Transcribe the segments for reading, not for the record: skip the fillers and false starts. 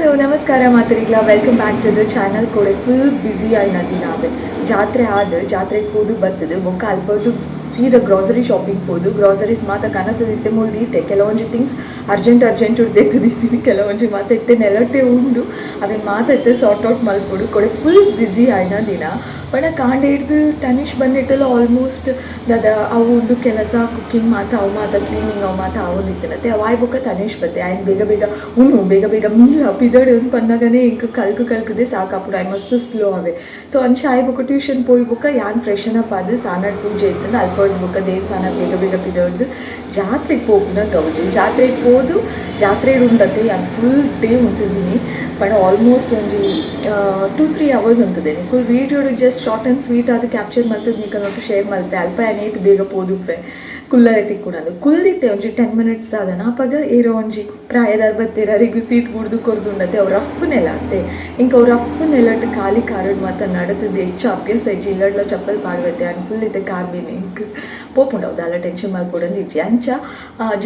Hello ನಮಸ್ಕಾರ ಮಾತರಿಗಳ welcome back to the channel ಕೊಡೆ ಫುಲ್ ಬ್ಯುಸಿ ಆಯ್ನದಿ ನಾವೆ ಜಾತ್ರೆಗೆ ಹೋದು ಬರ್ತದೆ ಬೊಕ್ಕ ಅಲ್ಪದು ಸೀದಾ ಗ್ರಾಸರಿ ಶಾಪಿಂಗ್ ಹೋದು ಗ್ರಾಸರೀಸ್ ಮಾತ ಕನತದಿತ್ತೆ ಮುಳ್ದಿತ್ತೆ ಕೆಲವೊಂದು ಥಿಂಗ್ಸ್ ಅರ್ಜೆಂಟ್ ಉಡ್ದೆತ್ತಿದ್ದೀನಿ ಕೆಲವೊಂದು ಮಾತ ಇತ್ತೆ ನೆಲಟ್ಟೆ ಉಂಡು ಅವೇನು ಮಾತೈತೆ ಸಾರ್ಟ್ ಔಟ್ ಮಲ್ಪೊಡು ಕೊಡೆ ಫುಲ್ ಬ್ಯುಸಿ ಆಯ್ನ ದಿನ ಪಣ ಕಾಂಡೆ ಹಿಡ್ದು ತನಿಷ್ ಬಂದಿಟ್ಟಲ್ಲ ಆಲ್ಮೋಸ್ಟ್ ದಾದ ಅವು ಒಂದು ಕೆಲಸ ಕುಕ್ಕಿಂಗ್ ಮಾತ ಅವು ಮಾತ ಕ್ಲೀನಿಂಗ್ ಅವು ಮಾತ ಅವೊಂದಿತ್ತನತ್ತೆ ಅವಾಯ್ ಬೊಕ್ಕ ತನಿಷ್ ಬತ್ತೆ ಆಯ್ನ ಬೇಗ ಮೀಲ್ ಪಿದಡು ಪನ್ನಗನೆ ಇಂಕ ಕಲ್ಕದೆ ಸಾಕಾಪುಡು ಆಯ್ ಮಸ್ತ್ ಸ್ಲೋ ಅವೆ ಸೊ ಅಂಚೆ ಆಯ್ ಬೊಕ್ಕ ಟ್ಯೂಷನ್ ಪೋಯ್ ಬೊಕ್ಕ ಯಾನ್ ಫ್ರೆಶನ್ ಅಪ್ ಆದ್ ಸಾನಡ್ ಪೂಜೆ ಇತ್ತಂದು ಅಲ್ಪಡ್ದು ಬೊಕ್ಕ ದೇವಸ್ಥಾನ ಬೇಗ ಪಿದಡ್ದು ಜಾತ್ರೆಗೆ ಹೋಗ್ನ ಗೌಜು ಜಾತ್ರೆಗೆ ಹೋದು ಜಾತ್ರೆ ಉಂಡತ್ತೆ ಯಾನ್ ಫುಲ್ ಡೇ ಉಂತಿದ್ದೀನಿ ಪಣ ಆಲ್ಮೋಸ್ಟ್ ಒಂದು 2-3 hours ಅಂತದೇನೆ ಕುಲ್ ವೀಡಿಯೋಡು ಜಸ್ಟ್ ಶಾರ್ಟ್ ಆ್ಯಂಡ್ ಸ್ವೀಟ್ ಅದು ಕ್ಯಾಪ್ಚರ್ ಮಾಡ್ತದೆ ನೀಕ ನೋಟು ಶೇರ್ ಮಲ್ಪೆ ಅಲ್ಪ ಏನೇತು ಬೇಗ ಪೋದುಪ್ಪೆ ಕುಲ್ಲರೆ ತಿಕ್ಕೊಡೋದು ಕುಲ್ದಿತ್ತೆ ಒಂಜಿ 10 minutes ಆದನ ಅಪಾಗ ಏರೋ ಒಂಜಿ ಪ್ರಾಯದಾರ್ ಬತ್ತೇರಿಗೂ ಸೀಟ್ ಕುಡ್ದು ಕೊರ್ದುಂಡತ್ತೆ ಅವ್ರು ರಫ್ನೆಲ್ಲ ಅತ್ತೆ ಇಂಕ ಅವ್ರು ರಫ್ನೆಲ್ಲಟ್ಟು ಖಾಲಿ ಕಾರಡ್ ಮಾತ ನಡತದೆ ಹೆಚ್ಚು ಅಭ್ಯಾಸ ಇಜ್ಜಿ ಇಲ್ಲಡ್ಲ ಚಪ್ಪಲ್ ಪಾಡ್ವತ್ತೆ ಅನ್ ಫುಲ್ ಇತ್ತೆ ಕಾರ್ ಬೇನೆ ಇಂಕ ಪೋಪುಂಡವ್ದು ಅಲ್ಲ ಟೆನ್ಷನ್ ಮಾಡ್ಕೊಡಂದು ಇಜ್ಜಿ ಅಂಚ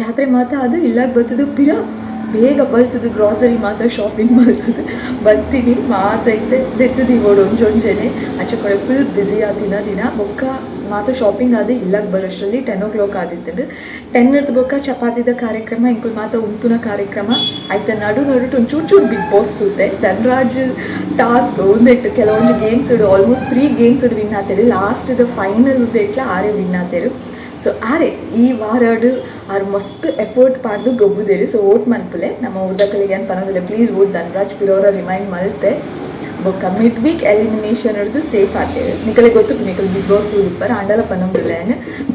ಜಾತ್ರೆ ಮಾತ ಅದು ಇಲ್ಲಾಗ ಬರ್ತದು ಪಿರ ಬೇಗ ಬರ್ತದೆ ಗ್ರಾಸರಿ ಮಾತ್ರ ಶಾಪಿಂಗ್ ಮಾಡ್ತದೆ ಬರ್ತೀವಿ ಮಾತೈತೆ ದೆತ್ತದಿ ಓಡು ಒಂಜೊಂಜನೆ ಆಚೆ ಕಡೆ ಫುಲ್ ಬ್ಯುಸಿ ದಿನ ಬೊಕ್ಕ ಮಾತ್ರ ಶಾಪಿಂಗ್ ಆದ ಇಲ್ಲಾಗ ಬರೋಷ್ಟರಲ್ಲಿ 10 o'clock ಆದಿತ್ತು 10 ಬೊಕ್ಕ ಚಪಾತಿದ ಕಾರ್ಯಕ್ರಮ ಇಂಕುಲ್ ಮಾತ ಉಂಪುನ ಕಾರ್ಯಕ್ರಮ ಆಯ್ತು ನಡು ಒಂಚೂರು ಬಿಗ್ ಬಾಸ್ ತೂತೆ ಧನ್ರಾಜ್ ಟಾಸ್ಕ್ ಒಂದೆಟ್ಟು ಕೆಲವೊಂದು ಗೇಮ್ಸ್ ಇಡು ಆಲ್ಮೋಸ್ಟ್ 3 games ವಿನ್ ಆತೇರು ಲಾಸ್ಟ್ ದ ಫೈನಲ್ ಉದ್ದೆಟ್ಲ 6 ವಿನ್ ಆತೇರು ಸೊ ಆರೆ ಈ ವಾರಡು ಅವ್ರು ಮಸ್ತ್ ಎಫರ್ಟ್ ಪಾಡ್ದು ಗೊಬ್ಬುದೇರಿ ಸೊ ಓಟ್ ಮಲ್ಪಲೆ ನಮ್ಮ ಊರ್ದಕ್ಕಲಿಗೆ ಏನು ಪನ್ನೋದಿಲ್ಲ ಪ್ಲೀಸ್ ಓಟ್ ಧನ್ರಾಜ್ ಪಿರೋರ ರಿಮೈಂಡ್ ಮಲ್ತೆ ಬೊಕ್ಕ ಮಿಡ್ ವೀಕ್ ಎಲಿಮಿನೇಷನ್ ಹಿಡಿದು ಸೇಫ್ ಆಗ್ತೇವೆ ನಿಕಲೆ ಗೊತ್ತು ನಿಕಲ್ ಬಿಗ್ ಬಾಸ್ ಉಳಿಪರ್ ಅಂಡಲ ಪನ್ನಂಬಿಲ್ಲ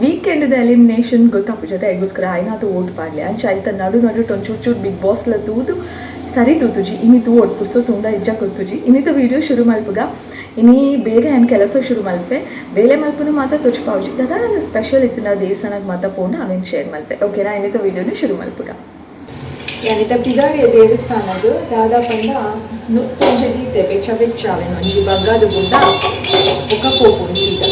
ವೀಕೆಂಡ್ದ ಎಲಿಮಿನೇಷನ್ ಗೊತ್ತಾಪು ಜೊತೆ ಎಗೋಸ್ಕರ ಆಯ್ನಾತು ಓಟ್ ಪಾಡ್ಲೆ ಅಂಚೆ ಆಯ್ತು ನಡು ಒಂಚೂರು ಬಿಗ್ ಬಾಸ್ಲ ತೂದು ಸರಿ ತೂತುಜಿ ಇನ್ನಿತು ಓಟ್ ಪುಸ್ತಕ ತುಂಬ ಇಜ್ಜ ಕೊತ್ತುಜಿ ಇನ್ನಿತು ವೀಡಿಯೋ ಶುರು ಮಲ್ಪುಗ ಇನ್ನೀ ಬೇಗ ಏನು ಕೆಲಸ ಶುರು ಮಲ್ಪೆ ಬೇಲೆ ಮಲ್ಪನು ಮಾತ್ರ ತುಚ್ಪಾವುಜಿ ದಾದ ನನ್ನ ಸ್ಪೆಷಲ್ ಇತ್ತು ನಾವು ದೇವಸ್ಥಾನಕ್ಕೆ ಮಾತ್ರ ಪೋಣ ಅವೇನು ಶೇರ್ ಮಲ್ಪೆ ಓಕೆನಾ ಇನ್ನಿತು ವೀಡಿಯೋನ ಶುರು ಮಲ್ಪುಗ ಯಾನಿತ ಪಿದಾಡಿಯ ದೇವಸ್ಥಾನದ್ದು ದಾದ ಪಂಡ ನುಪ್ಪೊಂಜದೀತೆ ಬೆಚ್ಚ ಅವೇನು ಒಂಜಿ ಬಗ್ಗದ ಗುಡ್ಡ ಒಕ್ಕ ಪೋಪುನ್ ಸೀದಾ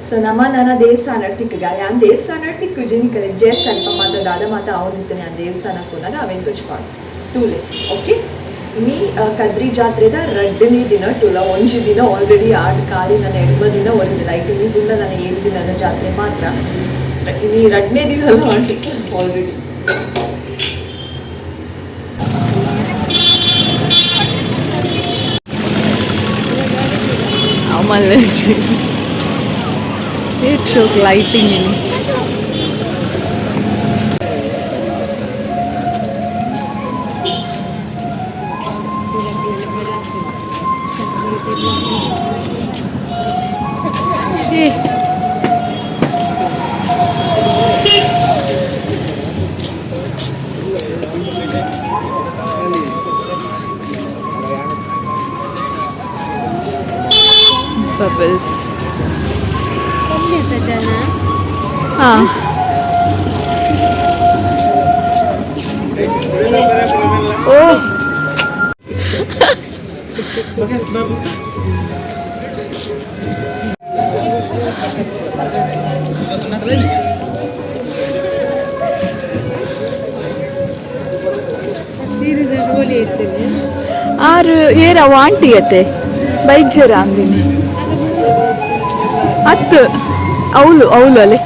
ಸೊ ನನ್ನ ದೇವಸ್ಥಾನ ತಿಕ್ಕಗ ಯಾನ್ ದೇವಸ್ಥಾನ ತಿಕ್ಕುಜಿ ನಿಕಲೆ ಜಸ್ಟ್ ಅಲ್ಪ ಮಾತ್ರ ದಾದ ಮಾತ್ರ ಅವನಿತ್ತು ನಾನು ದೇವಸ್ಥಾನಕ್ಕೆ ಹೋದಾಗ ಅವೇನು ತುಚ್ಪಾಡು ತೂಲೆ ಓಕೆ ಇನ್ನಿ ಕದ್ರಿ ಜಾತ್ರೆದ 2ನೇ ದಿನ ಟುಲ ಒಂಜಿ ದಿನ ಆಲ್ರೆಡಿ ಆಡ್ ಕಾಲಿ ನನ್ನ 2 ದಿನ ಒಂದು ನೈಟ್ ಇನ್ನಿದಿಂದ ನಾನು 7 ದಿನದ ಜಾತ್ರೆ ಮಾತ್ರ ಇನ್ನಿ 2ನೇ ದಿನ ಆಡಿ ಆಲ್ರೆಡಿ ಆಮೇಲೆ it's lighting in bubbles. Oh. ಆರು ಏರ ವಾಂಟಿ ಅತ್ತೆ ಬೈಜರ ಅಂದಿನಿ ಹತ್ತು ಅವಳು ಅಲೆ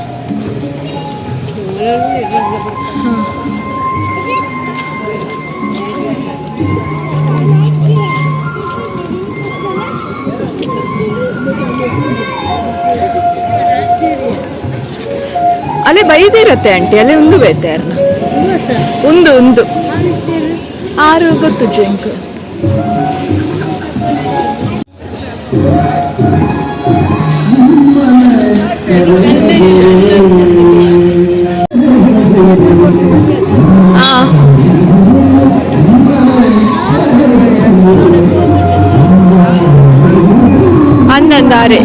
ಅಲ್ಲೇ ಬೈದಿರತ್ತೆ ಆಂಟಿ ಅಲ್ಲೇ ಒಂದು ಬೇತಾರನ ಒಂದು 6 ಗೊತ್ತು ಜಂಕ್ ಅನ್ನಂದಾರೆ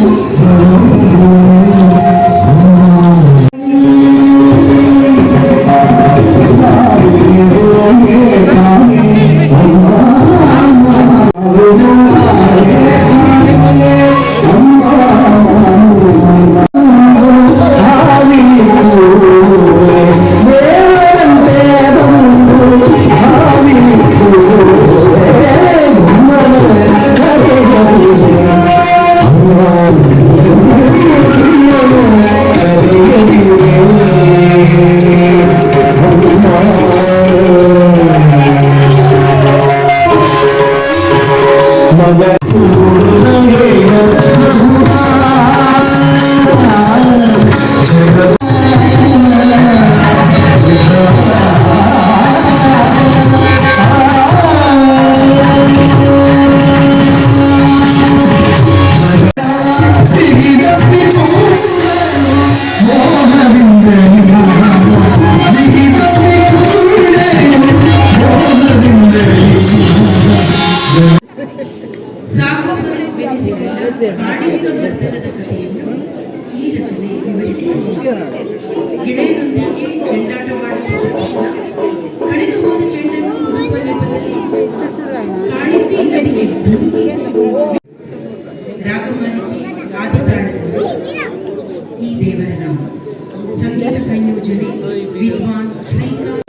ಗೆಳೆಯರೊಂದಿಗೆ ಚೆಂಡಾಟವಾಡುತ್ತಿದ್ದ ಕೃಷ್ಣ ಕಳೆದು ಹೋದ ಚೆಂಡನ್ನು ಹುಡುಕುವ ನೆಪದಲ್ಲಿ ಕಾಳಿಂದಿ ನದಿಗೆ ಧುಮುಕಿ ರಾಗಮಾಲಿಕೆ ಆದಿತಾಳದಲ್ಲಿ ಈ ದೇವರ ನಾಮ ಸಂಗೀತ ಸಂಯೋಜನೆ ವಿದ್ವಾನ್ ಶ್ರೀಕಾಂತ್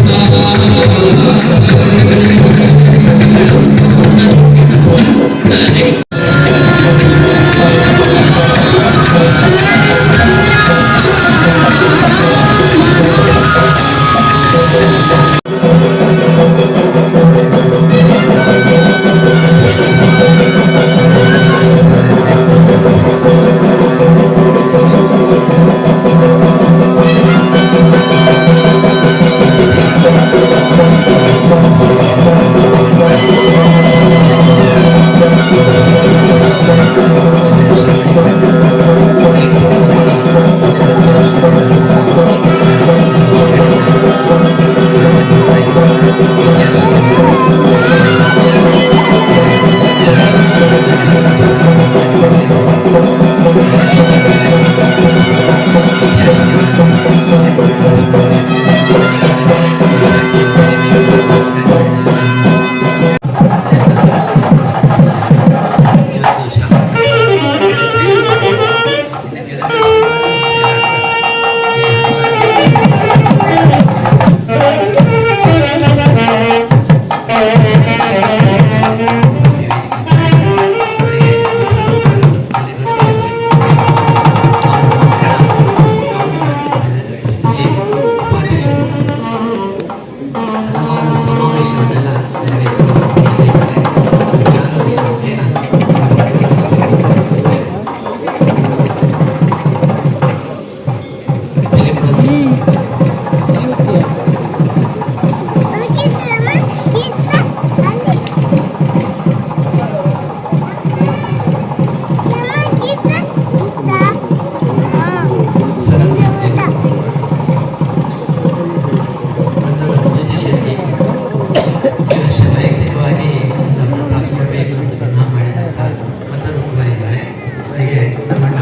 Hare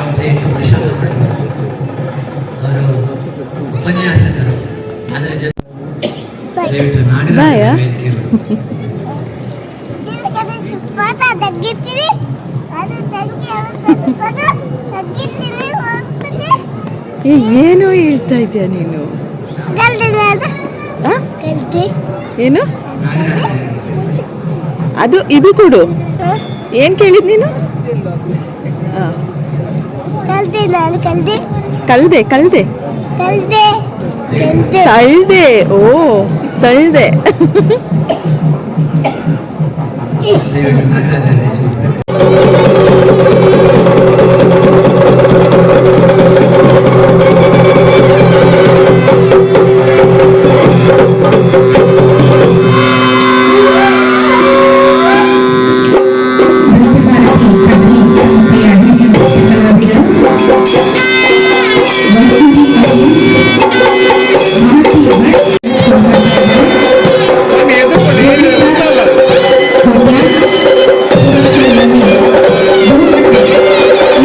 ಡಾಕ್ಟರೇಟ್ ಪುರುಷೋತ್ತಮ ಮಾಡಿದರು. ಅವರು ಉಪನ್ಯಾಸಕರು. ಅದರ ಜೊತೆ ದಯವಿಟ್ಟು ನಾಗರಾಜ ವೇದಿಕೆಗಳು. ಏನು ಹೇಳ್ತಾ ಇದೆಯಾ ನೀನು? ಏನು ಅದು? ಇದು ಕೊಡು. ಏನ್ ಕೇಳಿದ್ ನೀನು? ಕಲ್ದೆ ಕಲ್ದೆ ತಳ್ದೆ. ಓ ತಳ್ದೆ. ದಯವಿಟ್ಟು ನಾಗರಾಜ ನೃತ್ಯಭಾರತಿ ಕದ್ರಿ ಸಂಸ್ಥೆಯ ಹಿರಿಯ ನೃತ್ಯ ಕಲಾವಿದರು ವೈಷ್ಣವಿ ಅವರು ಮಹತಿ ಭಟ್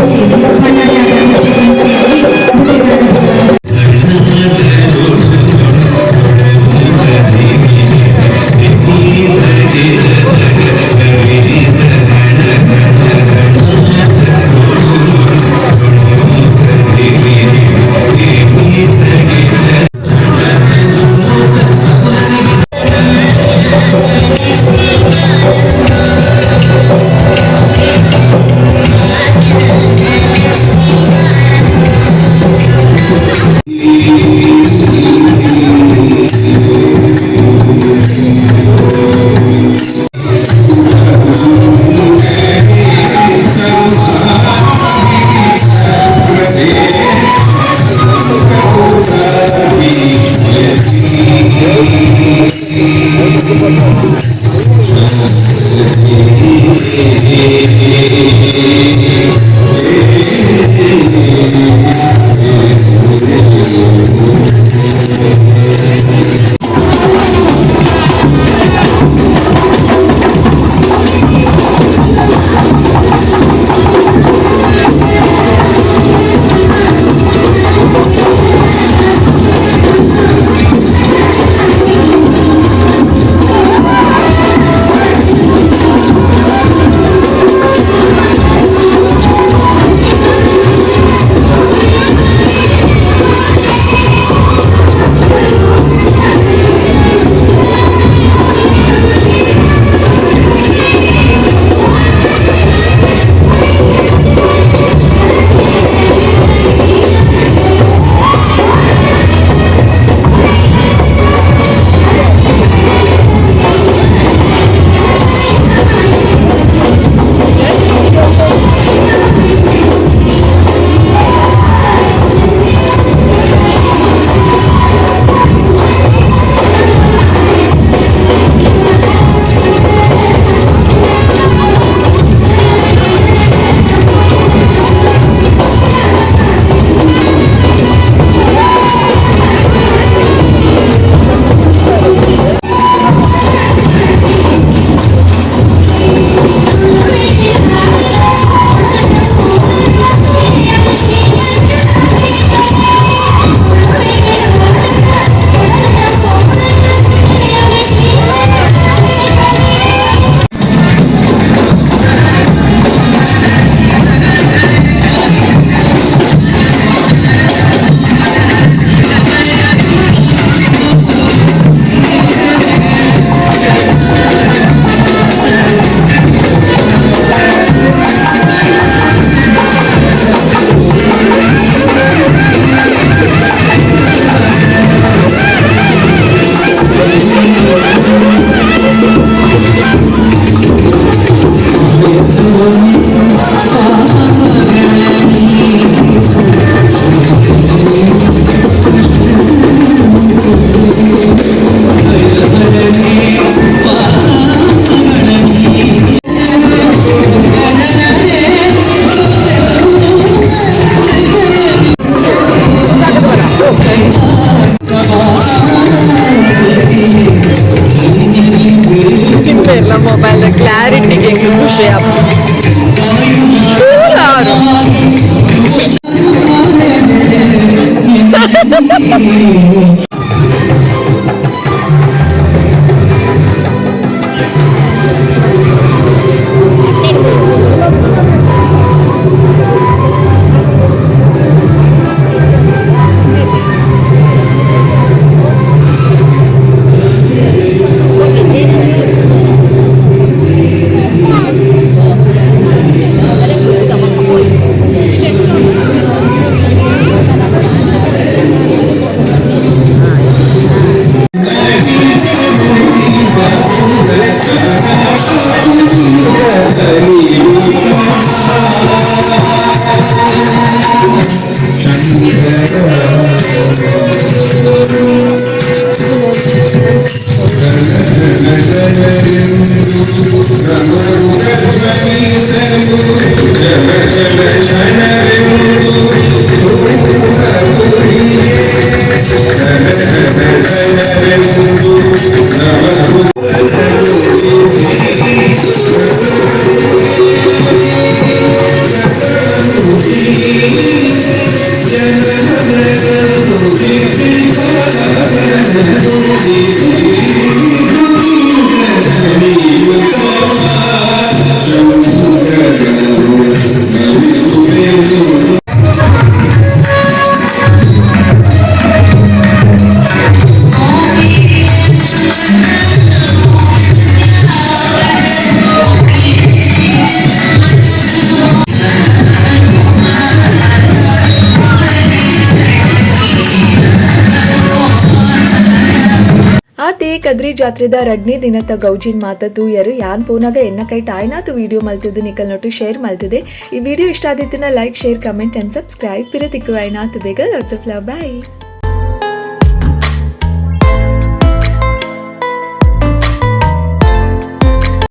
ಆತೆ ಕದ್ರಿ ಜಾತ್ರೆದ 2ನೇ ದಿನದ ಗೌಜಿನ್ ಮಾತ ತೂಯರು ಯಾನ್ ಪೋನಾಗ ಎನ್ನಕೈ ಟಾಯ್ನಾತು ವಿಡಿಯೋ ಮಲ್ತದು ನಿಕಲ್ ನೋಟು ಶೇರ್ ಮಲ್ತದೆ. ಈ ವಿಡಿಯೋ ಇಷ್ಟ ಆದಿತ್ತಿನ like share comment and subscribe ಪಿರತಿಕ್ಕು ಐನಾತು ಬೇಗ ಲಾಟ್ಸ್ ಆಫ್ ಲವ್. ಬಾಯ್.